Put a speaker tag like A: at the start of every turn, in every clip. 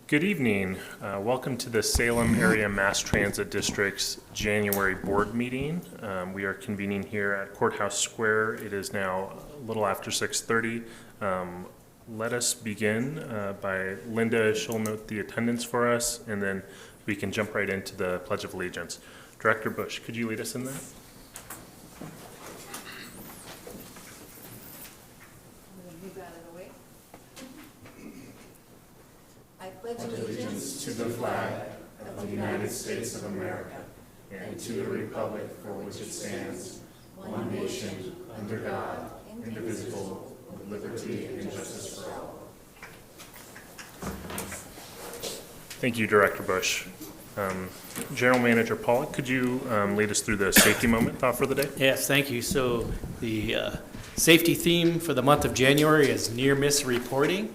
A: Good evening. Welcome to the Salem Area Mass Transit District's January board meeting. We are convening here at Courthouse Square. It is now a little after 6:30. Let us begin by Linda. She'll note the attendance for us, and then we can jump right into the Pledge of Allegiance. Director Bush, could you lead us in that?
B: I pledge allegiance to the flag of the United States of America and to the republic for which it stands, one nation, under God, indivisible, with liberty and justice for all.
A: Thank you, Director Bush. General Manager Pollock, could you lead us through the safety moment thought for the day?
C: Yes, thank you. So the safety theme for the month of January is near miss reporting.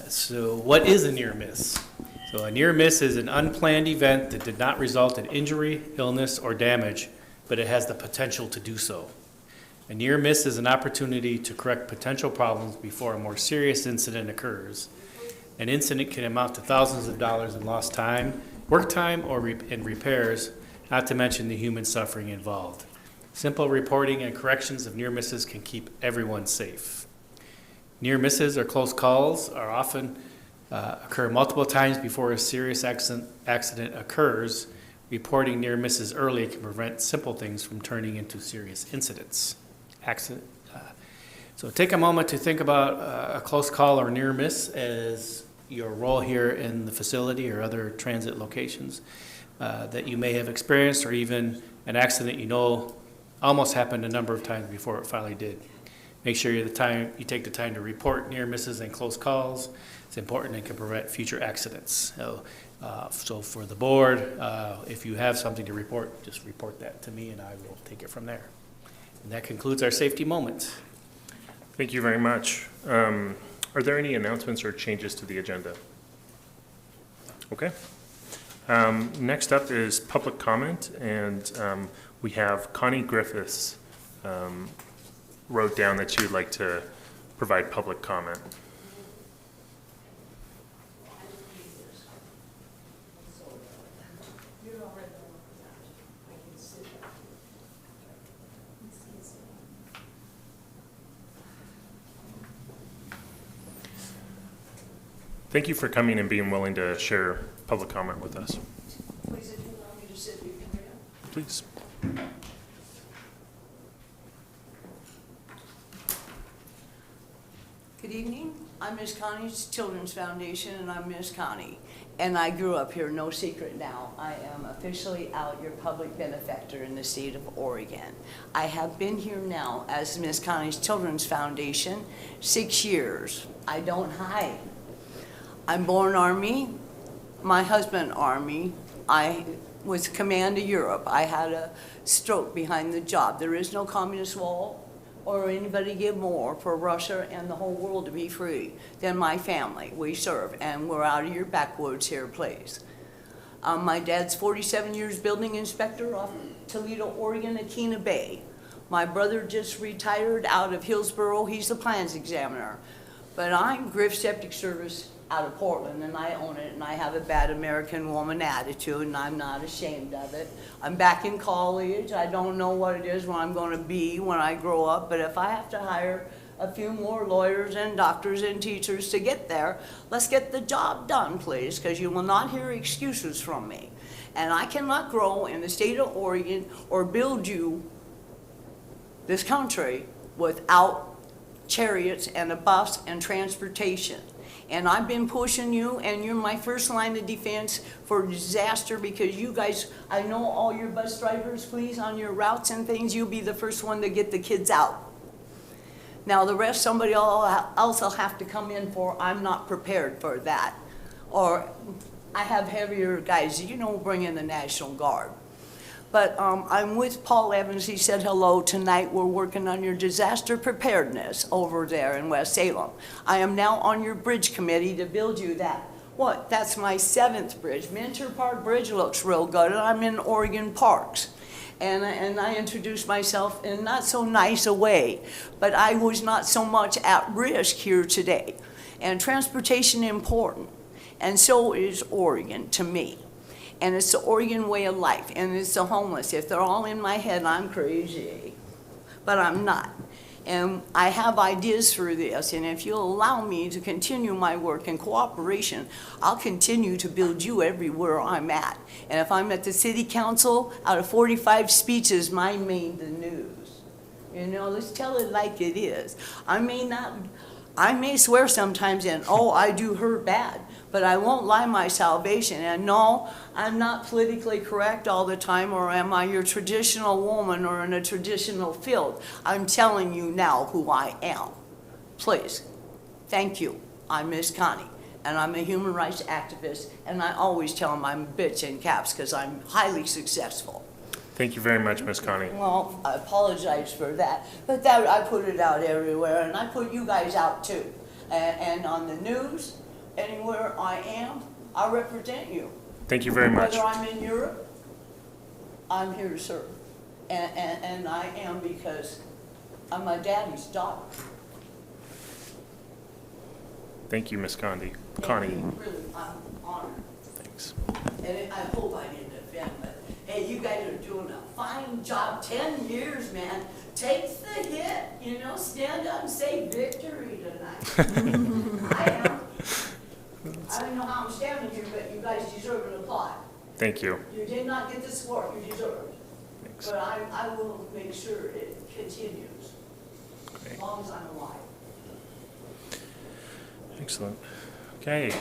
C: So what is a near miss? So a near miss is an unplanned event that did not result in injury, illness, or damage, but it has the potential to do so. A near miss is an opportunity to correct potential problems before a more serious incident occurs. An incident can amount to thousands of dollars in lost time, work time, or in repairs, not to mention the human suffering involved. Simple reporting and corrections of near misses can keep everyone safe. Near misses or close calls are often occur multiple times before a serious accident occurs. Reporting near misses early can prevent simple things from turning into serious incidents. So take a moment to think about a close call or near miss as your role here in the facility or other transit locations that you may have experienced, or even an accident you know almost happened a number of times before it finally did. Make sure you take the time to report near misses and close calls. It's important and can prevent future accidents. So for the board, if you have something to report, just report that to me and I will take it from there. And that concludes our safety moment.
A: Thank you very much. Are there any announcements or changes to the agenda? Okay. Next up is public comment, and we have Connie Griffiths wrote down that she would like to provide public comment. Thank you for coming and being willing to share public comment with us.
B: Please, if you allow me to sit, you can read it.
A: Please.
B: Good evening. I'm Miss Connie's Children's Foundation, and I'm Miss Connie. And I grew up here, no secret now. I am officially out your public benefactor in the state of Oregon. I have been here now as Miss Connie's Children's Foundation 6 years. I don't hide. I'm born Army, my husband Army. I was command of Europe. I had a stroke behind the job. There is no communist wall or anybody give more for Russia and the whole world to be free than my family. We serve, and we're out of your backwoods here, please. My dad's 47 years building inspector off Toledo, Oregon, Akina Bay. My brother just retired out of Hillsboro. He's the plans examiner. But I'm Griff Septic Service out of Portland, and I own it, and I have a bad American woman attitude, and I'm not ashamed of it. I'm back in college. I don't know what it is, what I'm going to be when I grow up, but if I have to hire a few more lawyers and doctors and teachers to get there, let's get the job done, please, because you will not hear excuses from me. And I cannot grow in the state of Oregon or build you this country without chariots and a bus and transportation. And I've been pushing you, and you're my first line of defense for disaster, because you guys, I know all your bus drivers, please, on your routes and things, you'll be the first one to get the kids out. Now the rest, somebody else will have to come in for. I'm not prepared for that. Or I have heavier guys, bring in the National Guard. But I'm with Paul Evans. He said hello tonight. We're working on your disaster preparedness over there in West Salem. I am now on your bridge committee to build you that. That's my 7th bridge. Mentor Park Bridge looks real good, and I'm in Oregon Parks. And I introduced myself in not so nice a way, but I was not so much at risk here today. And transportation important. And so is Oregon to me. And it's the Oregon way of life, and it's the homeless. If they're all in my head, I'm crazy, but I'm not. And I have ideas for this, and if you'll allow me to continue my work in cooperation, I'll continue to build you everywhere I'm at. And if I'm at the city council, out of 45 speeches, mine made the news. You know, let's tell it like it is. I may swear sometimes and, oh, I do her bad, but I won't lie my salvation. And no, I'm not politically correct all the time, or am I your traditional woman or in a traditional field. I'm telling you now who I am. Please, thank you. I'm Miss Connie, and I'm a human rights activist, and I always tell them I'm a bitch in caps because I'm highly successful.
A: Thank you very much, Ms. Connie.
B: Well, I apologize for that, but that I put it out everywhere, and I put you guys out too. And on the news, anywhere I am, I represent you.
A: Thank you very much.
B: Whether I'm in Europe, I'm here to serve. And I am because I'm my daddy's daughter.
A: Thank you, Ms. Connie.
B: And really, I'm honored.
A: Thanks.
B: And I hope I didn't offend, but hey, you guys are doing a fine job. 10 years, man. Take the hit, you know, stand up and say victory tonight. I am. I don't know how I'm standing here, but you guys deserve an applaud.
A: Thank you.
B: You did not get the support you deserved.
A: Thanks.
B: But I will make sure it continues,
A: Great.
B: as long as I'm alive.
A: Excellent. Okay.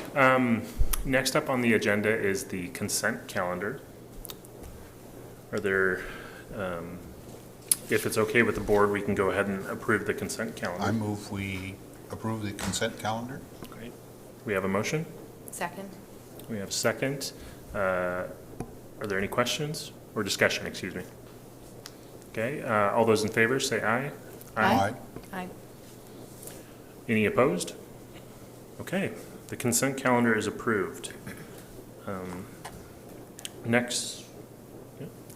A: Next up on the agenda is the consent calendar. Are there, if it's okay with the board, we can go ahead and approve the consent calendar.
D: I move we approve the consent calendar.
A: Great. We have a motion.
E: Second.
A: We have a second. Are there any questions or discussion, excuse me? Okay, all those in favor say aye.
E: Aye. Aye.
A: Any opposed? Okay, the consent calendar is approved.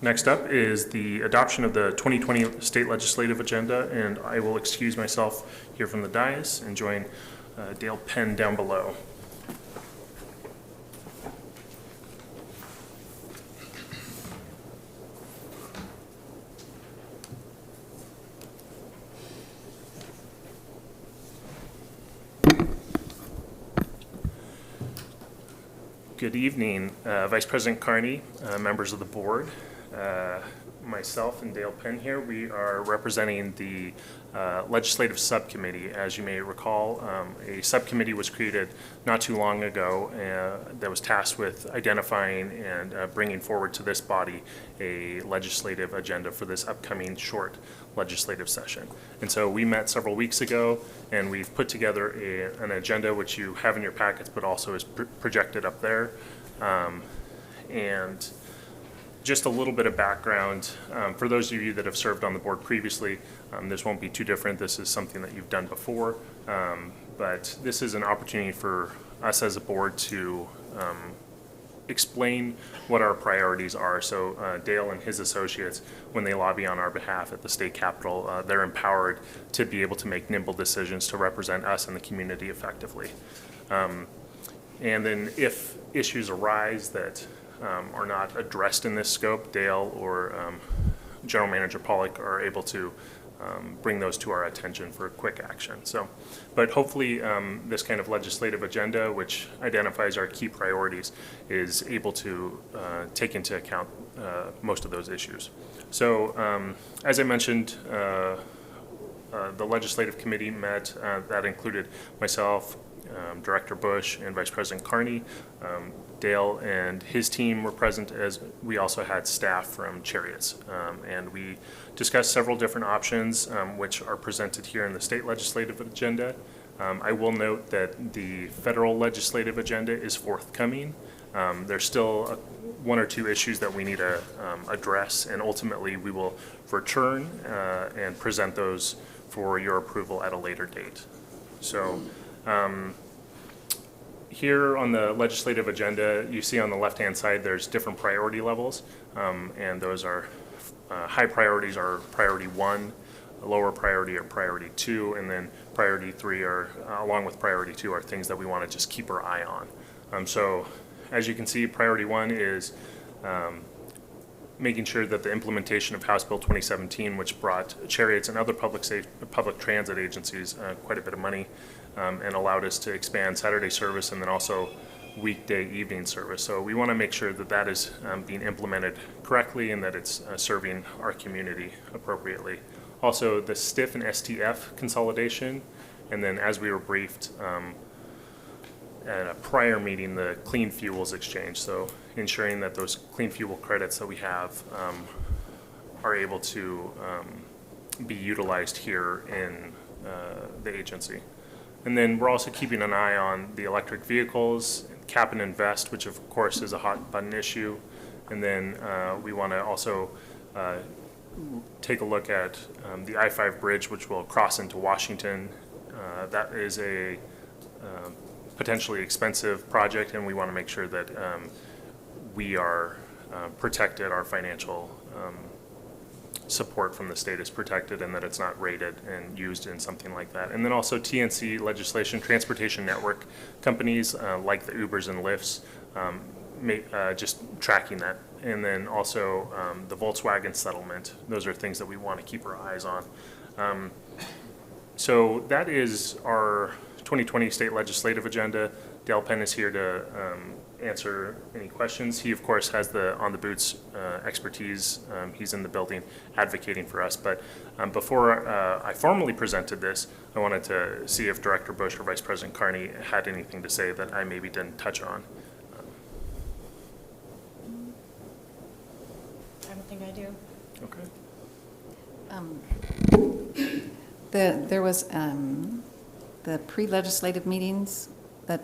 A: Next up is the adoption of the 2020 state legislative agenda, and I will excuse myself here from the dais and join Dale Penn down below. Good evening, Vice President Carney, members of the board. Myself and Dale Penn here, we are representing the legislative subcommittee. As you may recall, a subcommittee was created not too long ago that was tasked with identifying and bringing forward to this body a legislative agenda for this upcoming short legislative session. And so we met several weeks ago, and we've put together an agenda which you have in your packets, but also is projected up there. And just a little bit of background, for those of you that have served on the board previously, this won't be too different. This is something that you've done before, but this is an opportunity for us as a board to explain what our priorities are. So Dale and his associates, when they lobby on our behalf at the state capitol, they're empowered to be able to make nimble decisions to represent us and the community effectively. And then if issues arise that are not addressed in this scope, Dale or General Manager Pollock are able to bring those to our attention for quick action. So, but hopefully this kind of legislative agenda, which identifies our key priorities, is able to take into account most of those issues. So as I mentioned, the legislative committee met. That included myself, Director Bush, and Vice President Carney. Dale and his team were present, as we also had staff from Cherriots. And we discussed several different options which are presented here in the state legislative agenda. I will note that the federal legislative agenda is forthcoming. There's still one or two issues that we need to address, and ultimately we will return and present those for your approval at a later date. So here on the legislative agenda, you see on the left-hand side, there's different priority levels, and those are high priorities are priority 1, lower priority are priority 2, and then priority 3 are, along with priority 2, are things that we want to just keep our eye on. So as you can see, priority one is making sure that the implementation of House Bill 2017, which brought Cherriots and other public transit agencies quite a bit of money and allowed us to expand Saturday service and then also weekday evening service. So we want to make sure that that is being implemented correctly and that it's serving our community appropriately. Also, the STIF and STF consolidation, and then as we were briefed at a prior meeting, the clean fuels exchange. So ensuring that those clean fuel credits that we have are able to be utilized here in the agency. And then we're also keeping an eye on the electric vehicles, cap and invest, which of course is a hot button issue. And then we want to also take a look at the I-5 bridge, which will cross into Washington. That is a potentially expensive project, and we want to make sure that we are protected, our financial support from the state is protected, and that it's not rated and used in something like that. And then also TNC legislation, transportation network companies like the Ubers and Lyfts, just tracking that. And then also the Volkswagen settlement. Those are things that we want to keep our eyes on. So that is our 2020 state legislative agenda. Dale Penn is here to answer any questions. He, of course, has the on-the-boots expertise. He's in the building advocating for us. But before I formally presented this, I wanted to see if Director Bush or Vice President Carney had anything to say that I maybe didn't touch on.
E: I don't think I do.
A: Okay.
F: There was the pre-legislative meetings that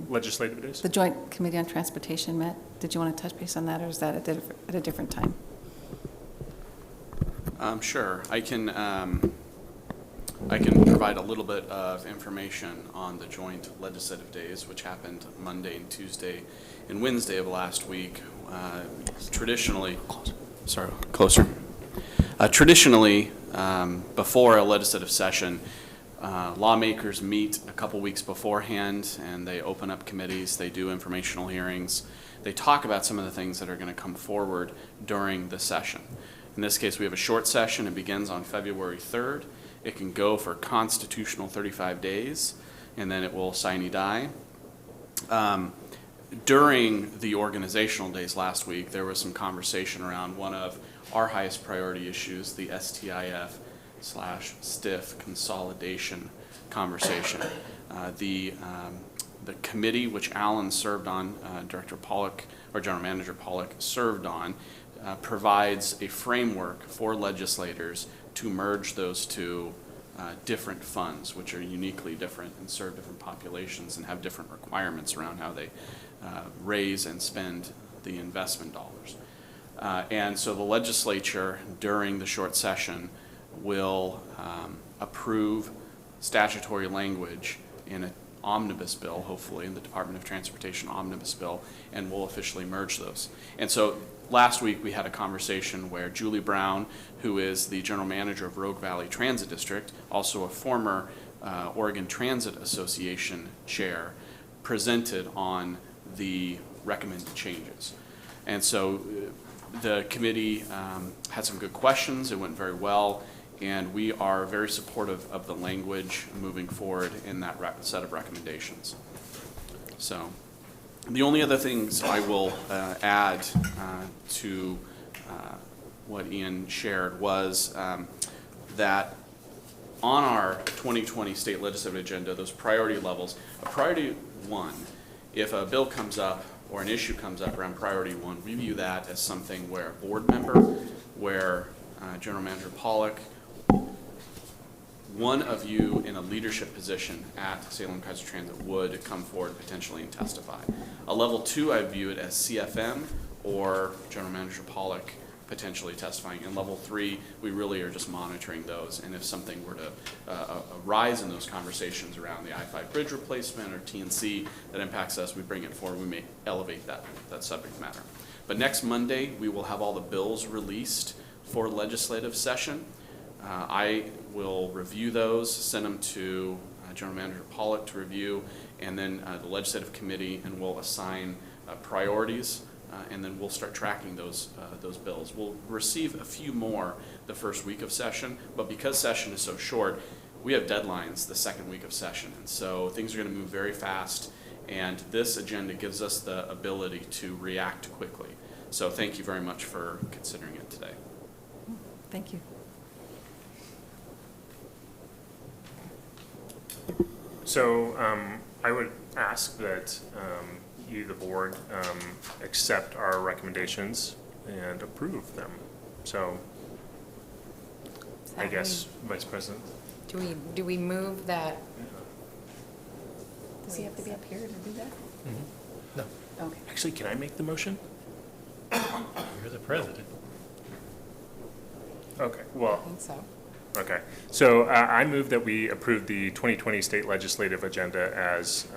A: Legislative days?
F: the Joint Committee on Transportation met. Did you want to touch base on that, or is that at a different time?
G: Sure. I can provide a little bit of information on the joint legislative days, which happened Monday and Tuesday and Wednesday of last week. Traditionally, before a legislative session, lawmakers meet a couple weeks beforehand and they open up committees, they do informational hearings, they talk about some of the things that are going to come forward during the session. In this case, we have a short session. It begins on February 3rd. It can go for constitutional 35 days, and then it will sine die. During the organizational days last week, there was some conversation around one of our highest priority issues, the STIF/STIF consolidation conversation. The committee which Alan served on, Director Pollock, or General Manager Pollock served on, provides a framework for legislators to merge those two different funds, which are uniquely different and serve different populations and have different requirements around how they raise and spend the investment dollars. And so the legislature, during the short session, will approve statutory language in an omnibus bill, hopefully, in the Department of Transportation omnibus bill, and will officially merge those. And so last week we had a conversation where Julie Brown, who is the general manager of Rogue Valley Transit District, also a former Oregon Transit Association chair, presented on the recommended changes. And so the committee had some good questions. It went very well, and we are very supportive of the language moving forward in that set of recommendations. So the only other things I will add to what Ian shared was that on our 2020 state legislative agenda, those priority levels, a priority one, if a bill comes up or an issue comes up around priority one, we view that as something where a board member, where General Manager Pollock, one of you in a leadership position at Salem Kaiser Transit would come forward potentially and testify. A level two, I view it as CFM or General Manager Pollock potentially testifying. And level three, we really are just monitoring those. And if something were to arise in those conversations around the I-5 bridge replacement or TNC that impacts us, we bring it forward. We may elevate that subject matter. But next Monday, we will have all the bills released for legislative session. I will review those, send them to General Manager Pollock to review, and then the Legislative Committee, and we'll assign priorities, and then we'll start tracking those bills. We'll receive a few more the first week of session, but because session is so short, we have deadlines the second week of session, and so things are going to move very fast, and this agenda gives us the ability to react quickly. So thank you very much for considering it today.
F: Thank you.
A: So I would ask that you, the board, accept our recommendations and approve them. So I guess, Vice President?
E: Do we move that?
F: Does he have to be up here to do that?
C: No,
F: Okay.
A: Actually, can I make the motion?
C: you're the president.
A: Okay,
E: I
A: well,
E: think so.
A: okay. So I move that we approve the 2020 state legislative agenda as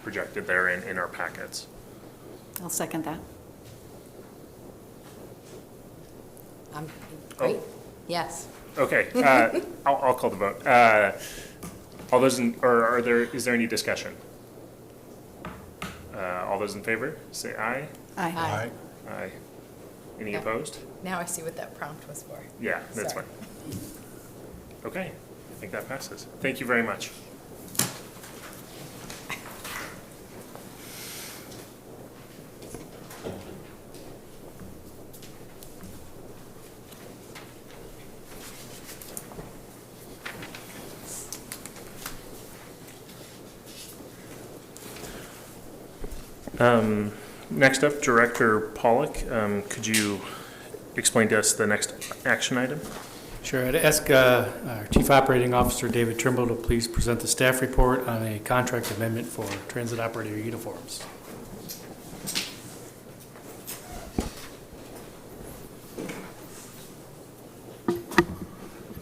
A: projected there in our packets.
F: I'll second that.
E: Great. Yes.
A: Okay, I'll call the vote. All those is there any discussion? All those in favor, say aye.
F: Aye.
E: Aye.
A: Aye. Any
E: Yeah.
A: opposed?
E: Now I see what that prompt was for.
A: Yeah, that's
E: Sorry.
A: fine. Okay, I think that passes. Thank you very much. Next up, Director Pollock, could you explain to us the next action item?
C: Sure. I'd ask our Chief Operating Officer, David Trimble, to please present the staff report on a contract amendment for transit operator uniforms.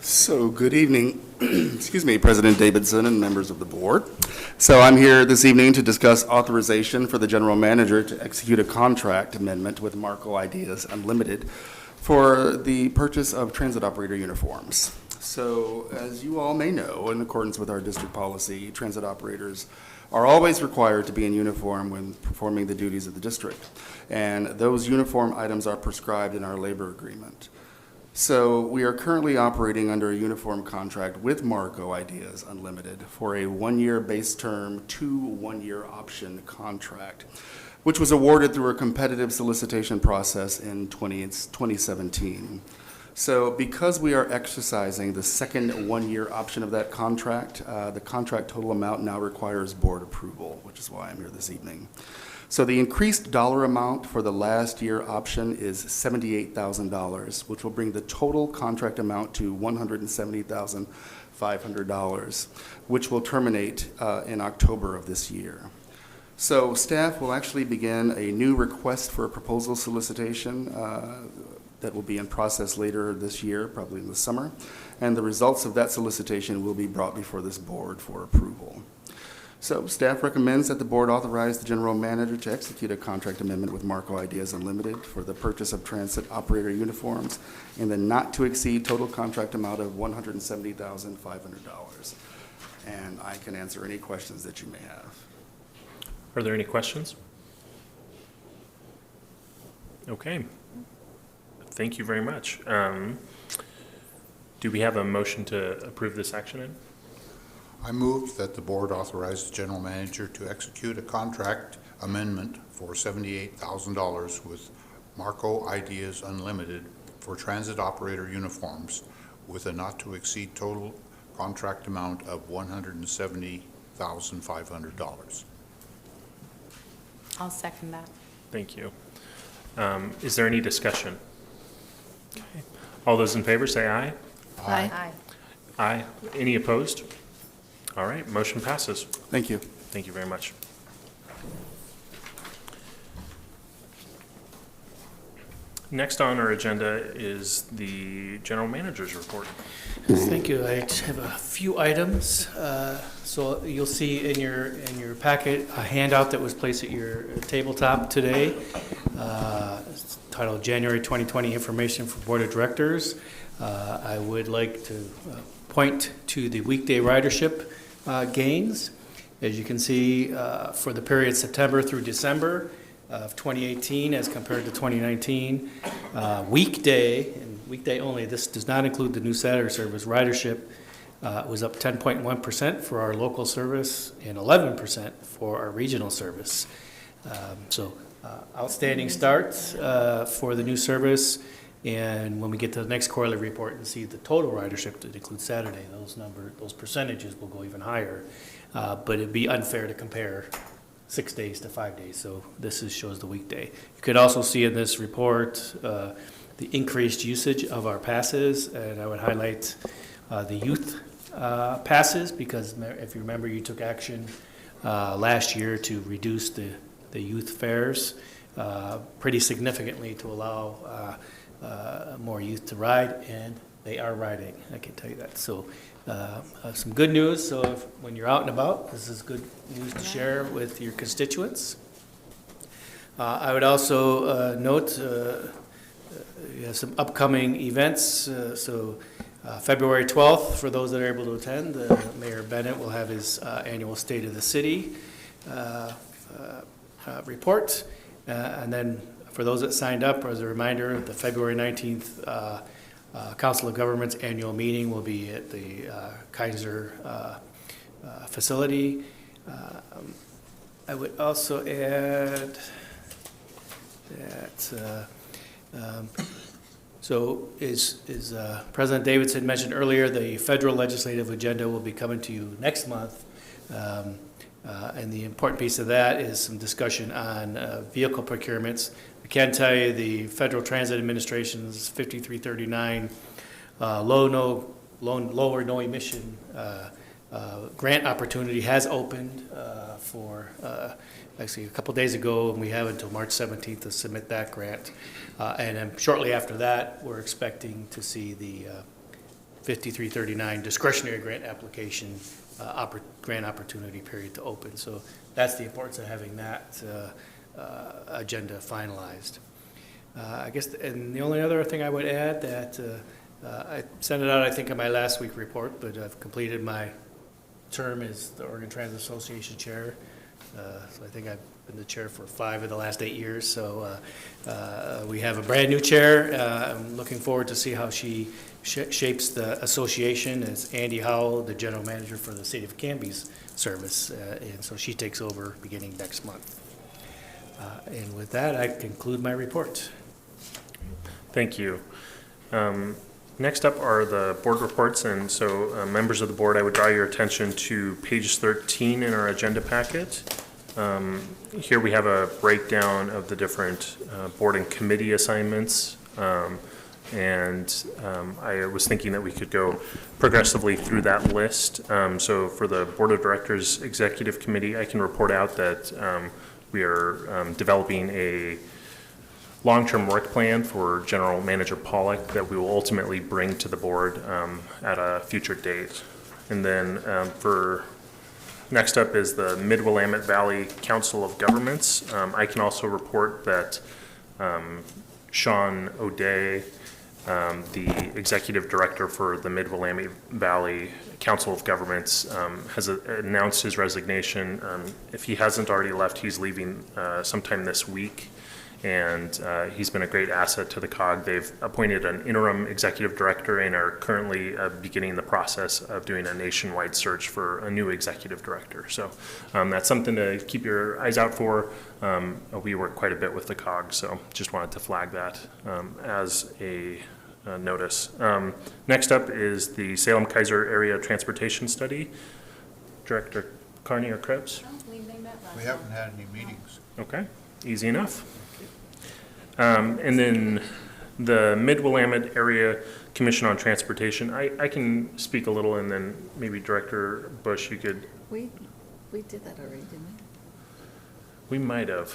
H: So, good evening, excuse me, President Davidson and members of the board. So I'm here this evening to discuss authorization for the general manager to execute a contract amendment with Marco Ideas Unlimited for the purchase of transit operator uniforms. So, as you all may know, in accordance with our district policy, transit operators are always required to be in uniform when performing the duties of the district. And those uniform items are prescribed in our labor agreement. So we are currently operating under a uniform contract with Marco Ideas Unlimited for a one-year base term, 2 one-year option contract, which was awarded through a competitive solicitation process in 2017. So because we are exercising the second one-year option of that contract, the contract total amount now requires board approval, which is why I'm here this evening. So the increased dollar amount for the last year option is $78,000, which will bring the total contract amount to $170,500, which will terminate in October of this year. So staff will actually begin a new request for a proposal solicitation that will be in process later this year, probably in the summer, and the results of that solicitation will be brought before this board for approval. So staff recommends that the board authorize the general manager to execute a contract amendment with Marco Ideas Unlimited for the purchase of transit operator uniforms in the not-to-exceed total contract amount of $170,500. And I can answer any questions that you may have.
A: Are there any questions? Okay. Thank you very much. Do we have a motion to approve this action item?
D: I move that the board authorize the general manager to execute a contract amendment for $78,000 with Marco Ideas Unlimited for transit operator uniforms with a not-to-exceed total contract amount of $170,500.
E: I'll second that.
A: Thank you. Is there any discussion? Okay. All those in favor say aye.
E: Aye.
A: Aye. Any opposed? All right, motion passes.
H: Thank you.
A: Thank you very much. Next on our agenda is the general manager's report.
C: Thank you. I have a few items. So you'll see in your packet a handout that was placed at your tabletop today. It's titled January 2020 Information for Board of Directors. I would like to point to the weekday ridership gains. As you can see, for the period September through December of 2018 as compared to 2019, weekday, and weekday only, this does not include the new Saturday service, ridership was up 10.1% for our local service and 11% for our regional service. Outstanding start for the new service. And when we get to the next quarterly report and see the total ridership that includes Saturday, those percentages will go even higher. But it'd be unfair to compare 6 days to 5 days. So this shows the weekday. You could also see in this report the increased usage of our passes, and I would highlight the youth passes, because if you remember, you took action last year to reduce the youth fares pretty significantly to allow more youth to ride, and they are riding, I can tell you that. So some good news. So when you're out and about, this is good news to share with your constituents. I would also note we have some upcoming events. February 12th, for those that are able to attend, Mayor Bennett will have his annual State of the City report. And then for those that signed up, as a reminder, the February 19th Council of Governments annual meeting will be at the Kaiser facility. I would also add that as President Davidson mentioned earlier, the federal legislative agenda will be coming to you next month. And the important piece of that is some discussion on vehicle procurements. I can tell you the Federal Transit Administration's 5339 lower no emission grant opportunity has opened for actually a couple days ago, and we have until March 17th to submit that grant. And then shortly after that, we're expecting to see the 5339 discretionary grant application grant opportunity period to open. So that's the importance of having that agenda finalized. I guess, and the only other thing I would add that I sent it out, I think, in my last week report, but I've completed my term as the Oregon Transit Association chair. So I think I've been the chair for 5 of the last 8 years. So we have a brand new chair. I'm looking forward to see how she shapes the association. As Andy Howell, the general manager for the City of Canby's service, and so she takes over beginning next month. And with that, I conclude my report.
A: Thank you. Next up are the board reports, and so members of the board, I would draw your attention to page 13 in our agenda packet. Here we have a breakdown of the different board and committee assignments, and I was thinking that we could go progressively through that list. So for the Board of Directors Executive Committee, I can report out that we are developing a long-term work plan for General Manager Pollock that we will ultimately bring to the board at a future date. And then for next up is the Mid-Willamette Valley Council of Governments. I can also report that Sean O'Day, the Executive Director for the Mid-Willamette Valley Council of Governments, has announced his resignation. If he hasn't already left, he's leaving sometime this week. And he's been a great asset to the COG. They've appointed an interim executive director and are currently beginning the process of doing a nationwide search for a new executive director. So that's something to keep your eyes out for. We work quite a bit with the COG, so just wanted to flag that as a notice. Next up is the Salem-Kaiser Area Transportation Study. Director Carney or Krebs?
D: We haven't had any meetings.
A: Okay, easy enough. And then the Mid-Willamette Area Commission on Transportation, I can speak a little, and then maybe Director Bush, you could.
F: We did that already, didn't
A: We
F: we?
A: might have.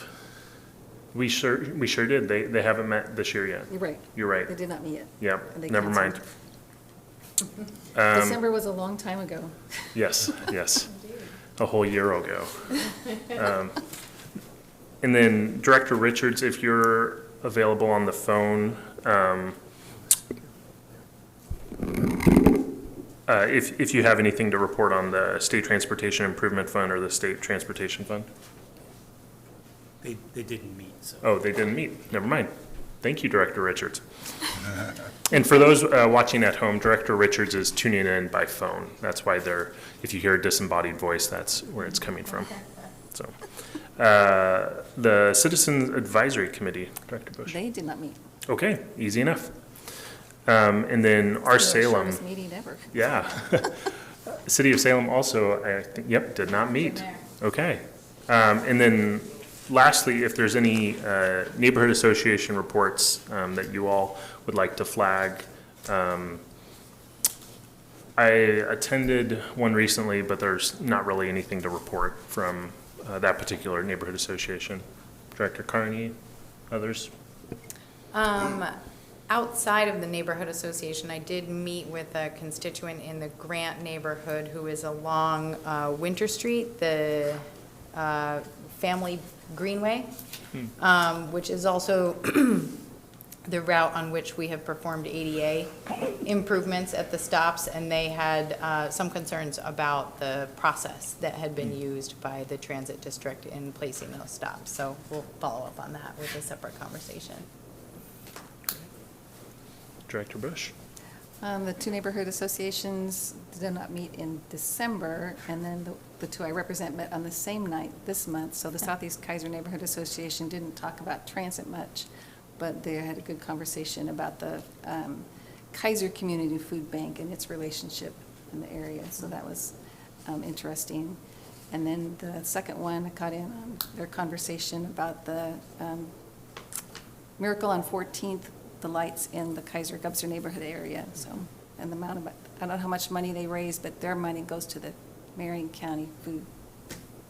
A: We sure did. They haven't met this year yet.
F: You're right.
A: You're right.
F: They did not meet yet.
A: Yep,
F: And they
A: never mind.
F: canceled. December was a long time ago.
A: Yes, a whole year ago. And then Director Richards, if you're available on the phone. If you have anything to report on the State Transportation Improvement Fund or the State Transportation Fund?
C: They didn't meet, so.
A: Oh, they didn't meet. Never mind. Thank you, Director Richards. And for those watching at home, Director Richards is tuning in by phone. That's why if you hear a disembodied voice, that's where it's coming from. So, the Citizens Advisory Committee, Director Bush.
F: They did not meet.
A: Okay, easy enough. And then our
F: It's the
A: Salem,
F: shortest meeting ever.
A: yeah. City of Salem also, I think, yep, did not meet. Okay. And then lastly, if there's any neighborhood association reports that you all would like to flag. I attended one recently, but there's not really anything to report from that particular neighborhood association. Director Carney, others?
E: Outside of the neighborhood association, I did meet with a constituent in the Grant neighborhood who is along Winter Street, the Family Greenway, which is also the route on which we have performed ADA improvements at the stops, and they had some concerns about the process that had been used by the transit district in placing those stops. So we'll follow up on that with a separate conversation.
A: Director Bush?
F: The two neighborhood associations did not meet in December, and then the two I represent met on the same night this month. So the Southeast Kaiser Neighborhood Association didn't talk about transit much, but they had a good conversation about the Kaiser Community Food Bank and its relationship in the area. So that was interesting. And then the second one, I caught in on their conversation about the Miracle on 14th, the lights in the Kaiser Gubser neighborhood area. So, and the amount of, I don't know how much money they raise, but their money goes to the Marion County Food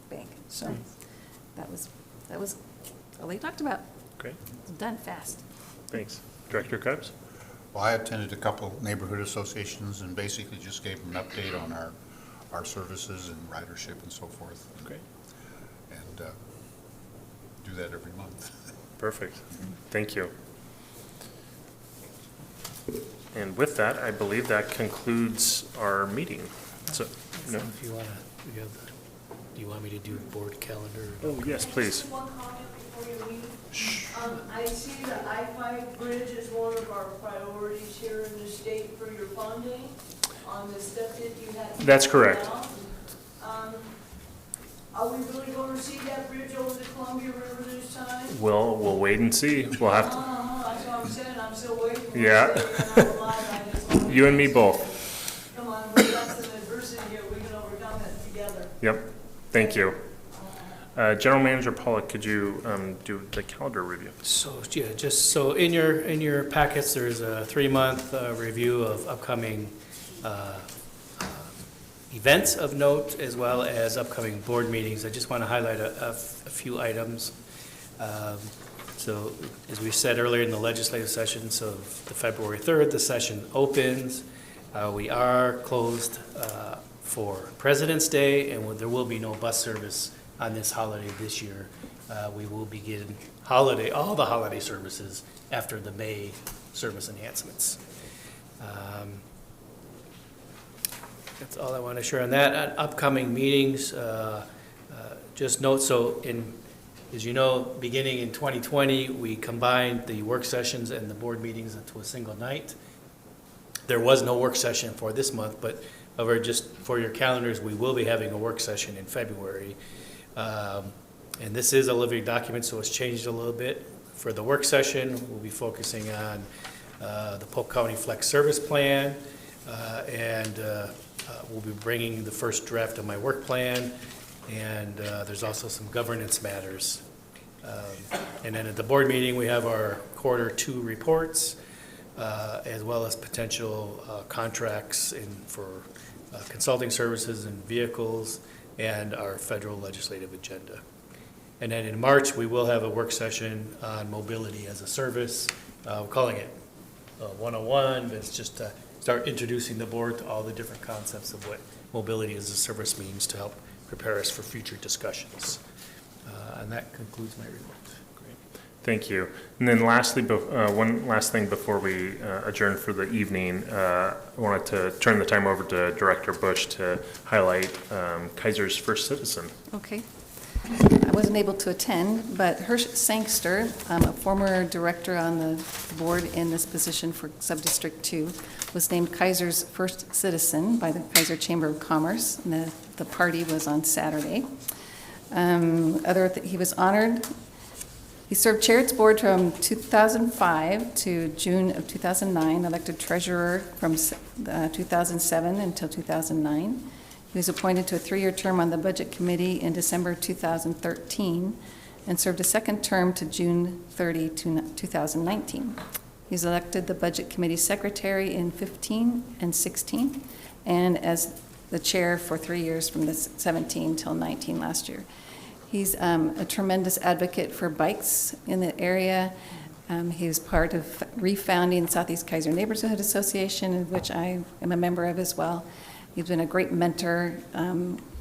F: Bank. So that was all they talked about.
A: Great,
F: It's done fast.
A: thanks. Director Krebs?
D: Well, I attended a couple neighborhood associations and basically just gave them an update on our services and ridership and so forth.
A: Great.
D: And do that every month.
A: Perfect. Thank you. And with that, I believe that concludes our meeting. So, no.
C: If you want to, do you want me to do board calendar?
A: Oh, yes, please.
B: Just one comment before you leave. I see the I-5 bridge is one of our priorities here in the state for your funding on the stuff that you had.
A: That's correct.
B: Are we really going to see that bridge over the Columbia River this time?
A: We'll wait and see. We'll have to,
B: That's what I'm saying, I'm still waiting.
A: Yeah. you and me both.
B: Come on, we got some adversity here, we can overcome it together.
A: Yep, thank you. General Manager Pollock, could you do the calendar review?
C: So, yeah, just so in your packets, there's a 3-month review of upcoming events of note, as well as upcoming board meetings. I just want to highlight a few items. So, as we said earlier in the legislative session, so the February 3rd, the session opens. We are closed for President's Day, and there will be no bus service on this holiday this year. We will begin all the holiday services after the May service enhancements. That's all I want to share on that. On upcoming meetings, just note, as you know, beginning in 2020, we combined the work sessions and the board meetings into a single night. There was no work session for this month, but however, just for your calendars, we will be having a work session in February. And this is a living document, so it's changed a little bit. For the work session, we'll be focusing on the Polk County Flex Service Plan, and we'll be bringing the first draft of my work plan, and there's also some governance matters. And then at the board meeting, we have our Q2 reports, as well as potential contracts for consulting services and vehicles, and our federal legislative agenda. And then in March, we will have a work session on mobility as a service. We're calling it 101, but it's just to start introducing the board to all the different concepts of what mobility as a service means to help prepare us for future discussions. And that concludes my report.
A: Great. Thank you. And then lastly, one last thing before we adjourn for the evening, I wanted to turn the time over to Director Bush to highlight Kaiser's first citizen.
F: Okay. I wasn't able to attend, but Hirsch Sangster, a former director on the board in this position for Subdistrict 2, was named Kaiser's first citizen by the Kaiser Chamber of Commerce, and the party was on Saturday. He was honored. He served Cherriots Board from 2005 to June of 2009, elected treasurer from 2007 until 2009. He was appointed to a 3-year term on the Budget Committee in December 2013 and served a second term to June 30, 2019. He was elected the Budget Committee Secretary in 15 and 16 and as the chair for 3 years from the 17 till 19 last year. He's a tremendous advocate for bikes in the area. He was part of refounding Southeast Kaiser Neighborhood Association, which I am a member of as well. He's been a great mentor.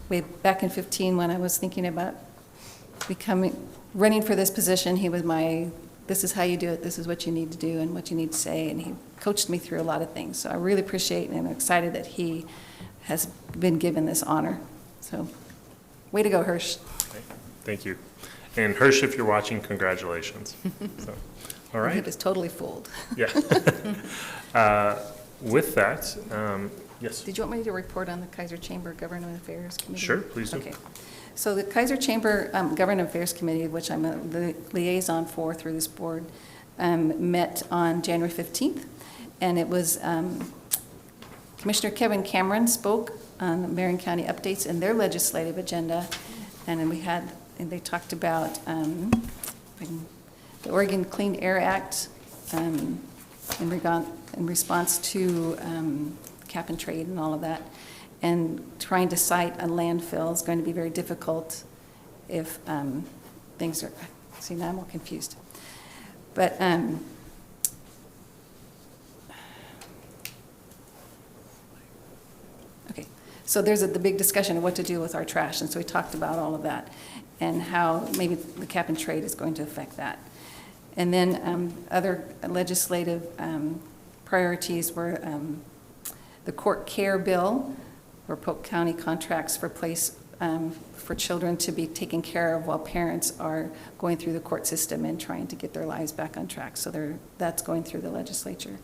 F: Way back in 15, when I was thinking about running for this position, he was this is how you do it, this is what you need to do and what you need to say, and he coached me through a lot of things. So I really appreciate and I'm excited that he has been given this honor. So, way to go, Hirsch.
A: Okay. Thank you. And Hirsch, if you're watching, congratulations. So, all right.
F: He was totally fooled.
A: Yeah. With that, yes.
F: Did you want me to report on the Kaiser Chamber Government Affairs Committee?
A: Sure, please do.
F: Okay. So the Kaiser Chamber Government Affairs Committee, which I'm the liaison for through this board, met on January 15th, and it was Commissioner Kevin Cameron spoke on the Marion County updates in their legislative agenda, and then they talked about the Oregon Clean Air Act in response to cap and trade and all of that. And trying to site a landfill is going to be very difficult if things are, see, now I'm all confused. But okay, so there's the big discussion of what to do with our trash, and so we talked about all of that and how maybe the cap and trade is going to affect that. And then other legislative priorities were the court care bill, where Polk County contracts for place for children to be taken care of while parents are going through the court system and trying to get their lives back on track. So that's going through the legislature.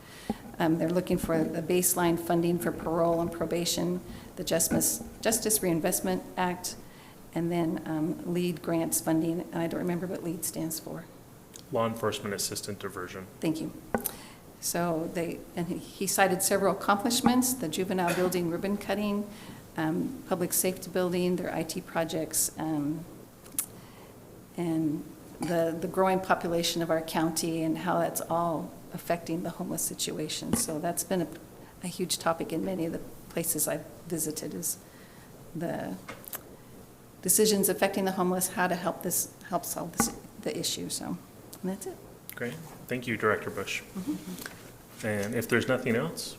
F: They're looking for the baseline funding for parole and probation, the Justice Reinvestment Act, and then LEAD grants funding, and I don't remember what LEAD stands for.
A: Law Enforcement Assistant Diversion.
F: Thank you. So he cited several accomplishments: the juvenile building ribbon cutting, public safety building, their IT projects, and the growing population of our county and how that's all affecting the homeless situation. So that's been a huge topic in many of the places I've visited, is the decisions affecting the homeless, how to help solve the issue. So that's it.
A: Great. Thank you, Director Bush. And if there's nothing else,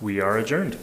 A: we are adjourned.